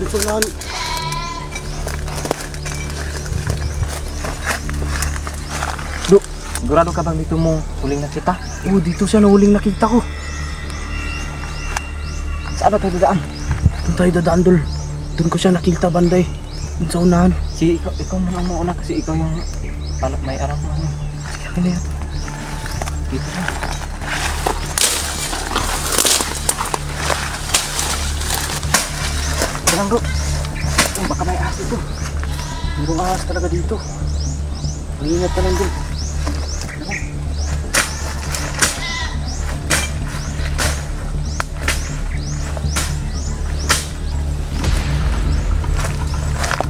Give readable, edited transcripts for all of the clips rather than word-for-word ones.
Dito na. Sigurado ka bang dito mo huling nakita? Oh, dito siya na huling nakita ko. Saan ba tayo dadaan? Doon tayo dadaan, Dol. Doon ko siya nakita, banday. Doon sa unahan. Ikaw na ang mauna kasi ikaw yung may aram mo. Kaya na yan. Dito na. Parang, bro. Oh, baka may ahas dito. Mayroong ahas talaga dito. Mag-ingat ka lang, Dol.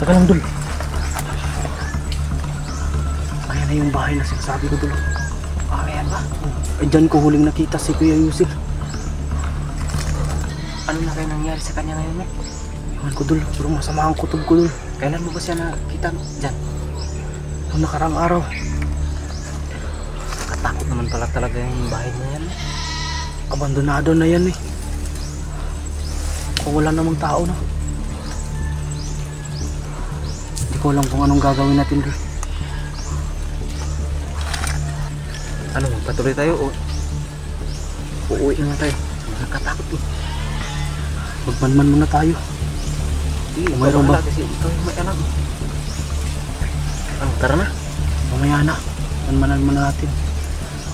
Taka lang, Dol. Ayan na yung bahay na sinasabi ko, Dol. Ayan ba? Ay, dyan ko huling nakita si Kuya Yusil. Ano na kayo nangyari sa kanya ngayon, Mek? Ewan ko, Dol. Pero masama ang kutob ko, Dol. Kailan mo ba siya nakita dyan? Noong nakarang araw. Katakot naman pala talaga yung bahay na yan. Abandonado na yan, eh. Kung wala namang tao na. Hindi ko alam kung anong gagawin natin, Dol. Ano, patuloy tayo o uuwi na tayo? Nakakatakot eh. Magmanman muna tayo. Hindi, mayroon ba? Kasi ikaw yung may alam. Ano, tara na. Mamaya na. Manmanan muna natin.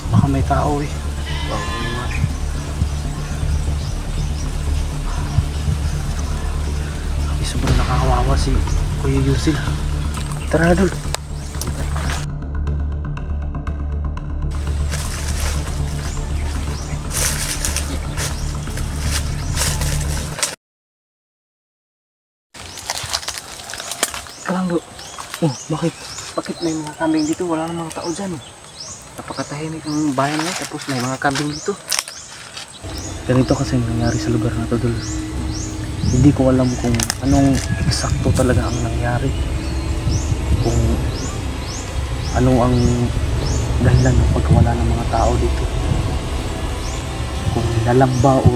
Baka may tao, eh. Wow, ano nga. Sobrang nakakawawa si Kuya Yusil. Tara na, Dol. Kalang do. Oh, bakit? Bakit may mga kambing dito? Wala namang tao dyan. Oh. Napakatahimik ng bayan na tapos may mga kambing dito. Ganito kasi nangyari sa lugar na to, Dol. Hindi ko alam kung anong eksakto talaga ang nangyari. Kung ano ang dahilan ng pagkawala ng mga tao dito. Kung nilalang ba o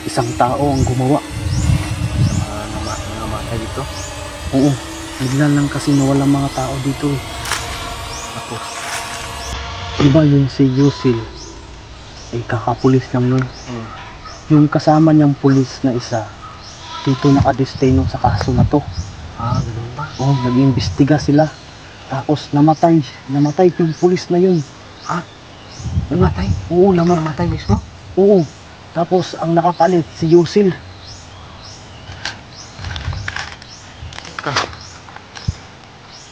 isang tao ang gumawa. Namatay dito. Oo, bigla lang kasi nawala mga tao dito. Tapos, Diba yung si Yusil, eh kakapulis lang nun. Yung kasama niyang pulis na isa, dito nakadestino sa kaso na to. ganun ba? Oh, nag-imbestiga sila. Tapos namatay yung pulis na yun. Namatay? Oo, Namatay mismo? Oo. Tapos ang nakapalit si Yusil.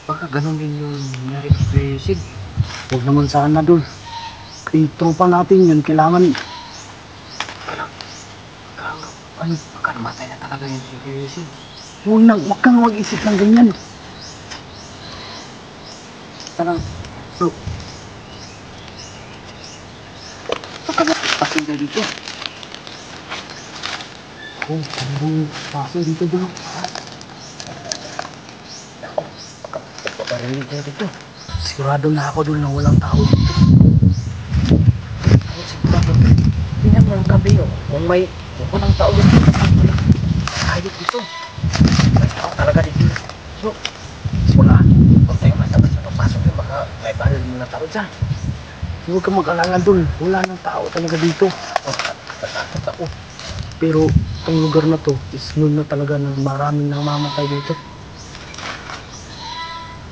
Baka ganun din yung nangyari kay Yusil. Huwag naman sana, Dol. Eh, tropa natin yun, kailangan. Ay, baka namatay na talaga yun si Yusil. Huwag kang mag-isip ng ganyan. Parang, so, Baka pasin ka dito. oh, parang paso dito, Dol. Paparinig ka dito. Sigurado na ako, Dol, na walang tao dito. Ay, sigurado. Tingnan mo ang kambing oh. Kung walang tao dito. Hayop dito. May tao talaga dito. So, wala. Huwag tayo matabas na pagpasok yun. Baka may baril mo na tao dyan. Huwag kang mag-alala, Dol. Wala nang tao talaga dito. Natatakot ako. Pero itong lugar na to is known na talaga na maraming namamatay dito.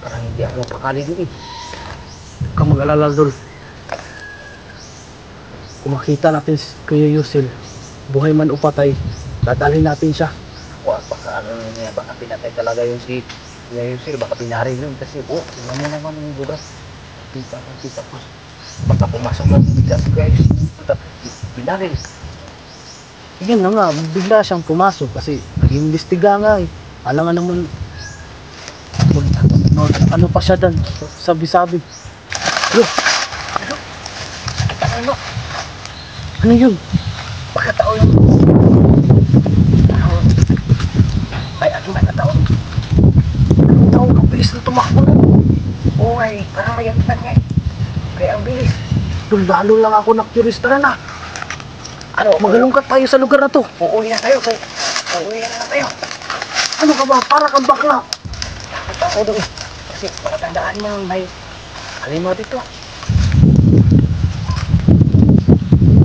Parang hindi ako mapakali dun eh. Huwag kang mag-alala, Dol. Kung makita natin si Kuya Yusil, buhay man o patay, dadalhin natin siya. Wag, baka ano niya, baka pinatay talaga yung si Yusil. Baka pinaril yun kasi tingnan mo naman yung lugar. Kita ko. Baka pumasok lang bigla si Kuya Yusil. Pinaril. Yan na nga, bigla siyang pumasok kasi nag-iimbestiga nga eh. Alam nga naman, ano pa siya dan, sabi-sabi. Ano? Ano yun? Baka tao yun. Ay, ano ba na tao? Tao, ang bilis na tumakbo na. Oo ay, parang mayagpan nga eh. Kaya ang bilis. Dol, lalo lang ako na-curious. Tara na. Ano? Magalungkat tayo sa lugar na to. Uuwi na tayo. Uuwi na tayo. Ano ka ba? Para kang bakla. Takot ako doon. Kasi palatandaan mo may halimaw dito.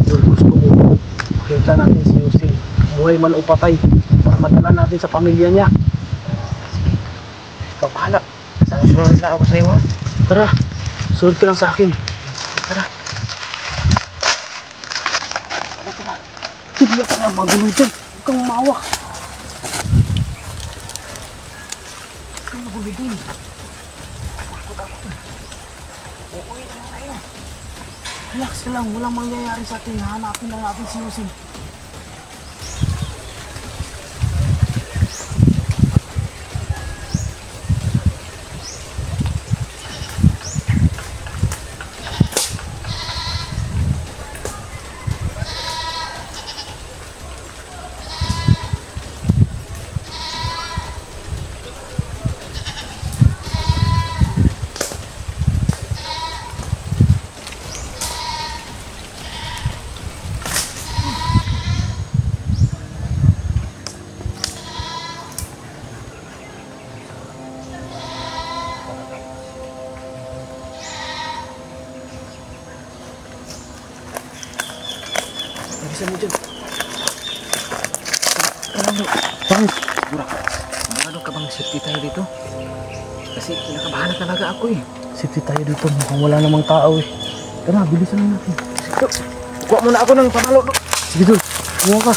Dol, gusto ko makita natin si Yussi. Buhay man o patay. Para madala natin sa pamilya niya. Ikaw bahala. Sunod na ako sa iyo. Tara, sunod ka lang sa akin. Tara. Hindi ka na magulo dyan. Huwag kang mawa. Huwag kang magulo dyan. Relax ka lang. Walang mangyayari sa atin. Hanapin lang natin si Yussi. Bilisan mo dyan. Ano? Bakit? Sigurado ka bang safety tayo dito? Kasi kinakabahan na talaga ako eh. Safety tayo dito. Mukhang wala namang tao eh. Tara, bilisan na natin. Sige, kuha muna ako ng panalo. Sige, Dol. Kumuha ka.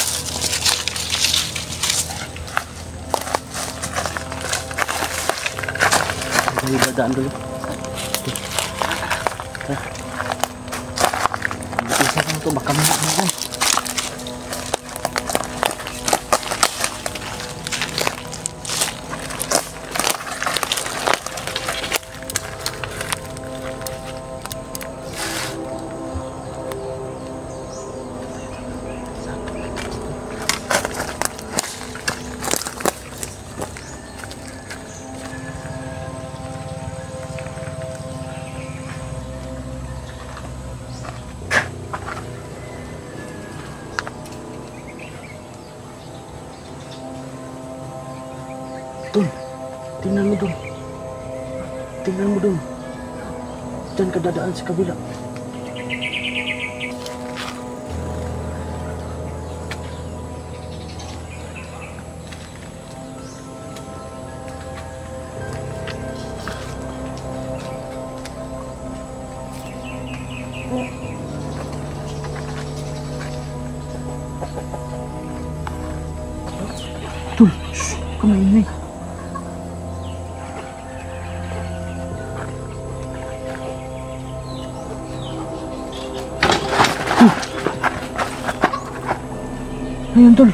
May dadaan, Dol. Isa lang ito, baka muna ako eh. Dol, tingnan mo, Dol. Tingnan mo, Dol. Diyan ka dadaan sa kabila. Dol, shh, kumainay. Ayun, Dol.